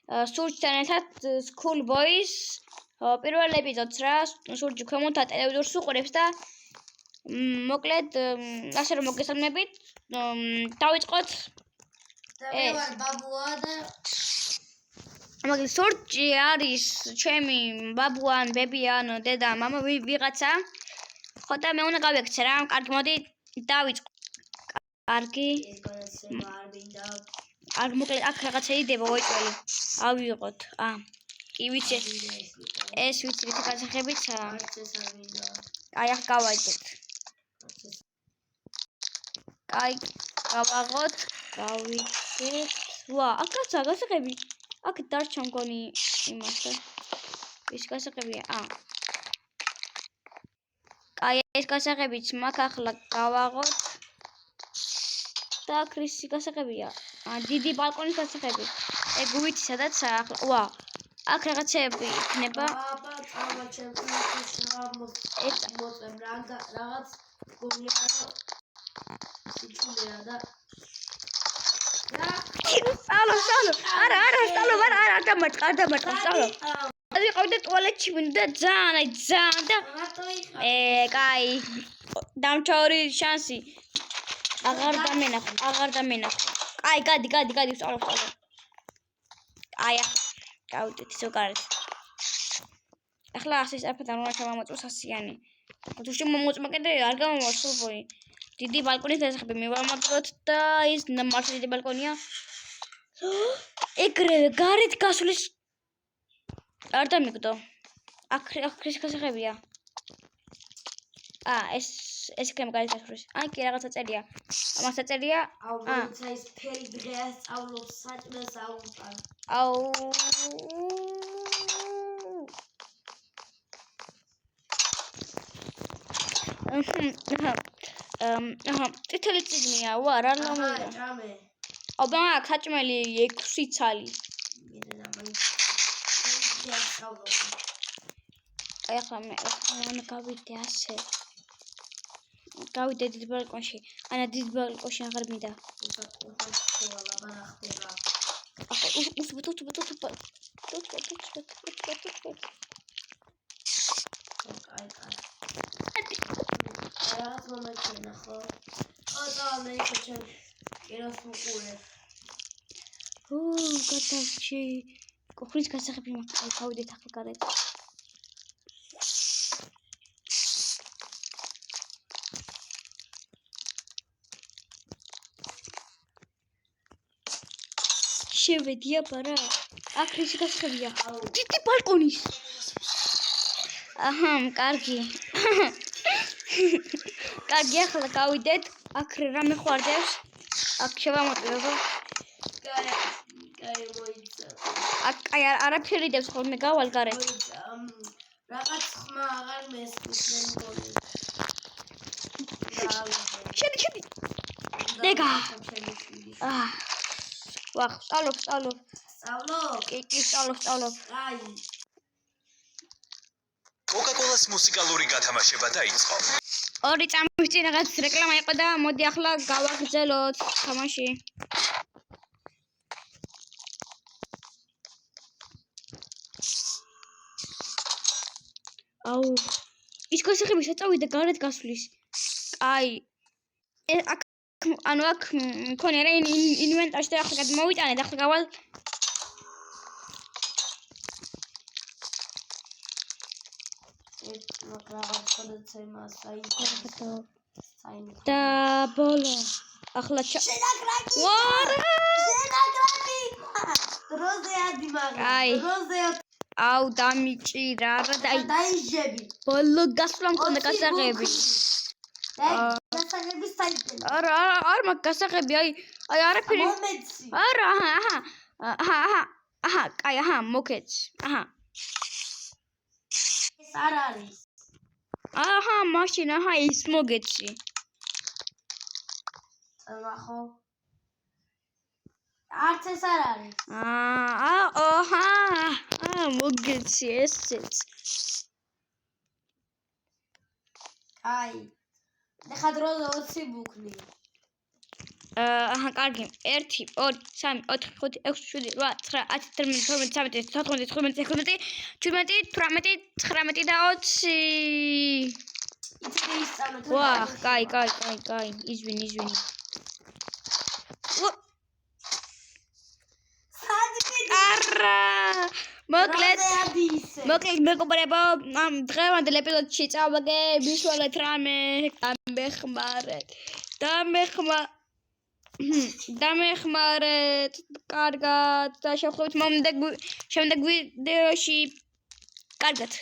სურჯთან ერთად School Boys პირველ ეპიზოდს რა სურჯი ქვემოთ ტელევიზორს უყურებს და მოკლედ ასე რომ მოგესალმებით დავიწყოთ მე ვარ ბაბუა და მაგის სურჯი არის ჩემი ბაბუა ან ბები ან დედა მამა ვიღაცა ხო და მე უნდა გავიქცე რა კარგი მოდი დავიწყო კარგი არ მოკლედ აქ რაღაცა იდება ოჭველი ავიღოთ კი ვიცი ეს ვიცი გასახებიცა აი ახ გავაიდეთ აი გავაღოთ გავიქეთ ვა აქაცა გასახები აქ დარჩა მგონი იმასე ის გასახებია აი ეს გასახებიც მაგ ახლა გავაღოთ და კრისი გასახებია დიდი ბალკონის გასახები ეგ ვიცი სადაც ახლა ვა აქ რაღაცები იქნება აბა წამოჩემ მოწემ რაღაც გონია სიჩუმეა და არა დამატყა სწავლო აი ყავდა ტუალეტში მინდა ძალიან და კაი დამჩაური შანსი აღარ დამენახო აი გადი სწავლო აი გავიდეთ ზოგადად ახლა ასე საფეთ არ უნდა ჩამოწოს ასიანი თუ შემოწმა კიდე არ გამომოსულბოი დიდი ბალკონის დასახები მივამაგროთ და ის მართლა დიდი ბალკონია ეგრევე გარეთ გასulis არ დამიგდო აქ გასახებია ეს კრემ გარეთ გასulis აი კი რაღაცა წერია ამას წერია აუცა ის ფერი დღეა სწავლობს საჭმელს აუწარ ტიტელი წიგნია ვა რა ლამაზია ჭამე აბა აქ საჭმელი 6 ცალი აი ახლა მე გავიდე ასე გავიდე დიდ ბალკონში ანა დიდ ბალკონში აღარ მინდა რაღაც მომეჩენა ხო? და მე შეჩემ კინოს უყურებ. გადავში. კოხრის გასახები მაქვს. გავიდეთ ახლა გარეთ. შევედი აბარა. აქ რისი გასახებია? დიდი ბალკონის. კარგი. კარგი ახლა გავიდეთ აქ რამე ხვარდებს აქ შევამოწმებო კაი მოიცა აქ აი არაფერი დებს ხოლმე გავალ გარეთ რაღაც ხმა აღარ მესმის მე მგონი შედი დეგა ვახ სწავლობ კი სწავლობ აი Coca-Cola-s მუსიკალური გათამაშება დაიწყო. ორი წამის წინ რაღაც რეკლამა იყო და მოდი ახლა გავაგრძელოთ თამაში. ის გასახები საწავიდა გარეთ გასulis. აი აქ ანუ აქ მქონია რა ინვენტარში და ახლა გადმოვიტანეთ ახლა გავალ და ბოლო ახლა აუ დამიჭირა რა დაიჟები ბოლო გასვლა მქონდა გასაღები არ მაგ გასაღები აი არაფერი არა კაი მოკეც ეს არ არის მაშინ ის მოგეცი ნახო არც ეს არ არის მოგეცი ესეც აი ეხა დროზე 20 ბუქნი აჰა, კარგი. 1 2 3 4 5 6 7 8 9 10 11 12 13 14 15 16 17 18 19 და 20. იცი ისწავლოთ. ვა, კაი. Izvini. არა. მოკლედ მეგობრებო, ამ დღევანდელ ეპიზოდში წავაგე მიშვალეთ რამე, დამეხმარეთ, კარგად და შევხვდებით შემდეგ ვიდეოში. კარგად.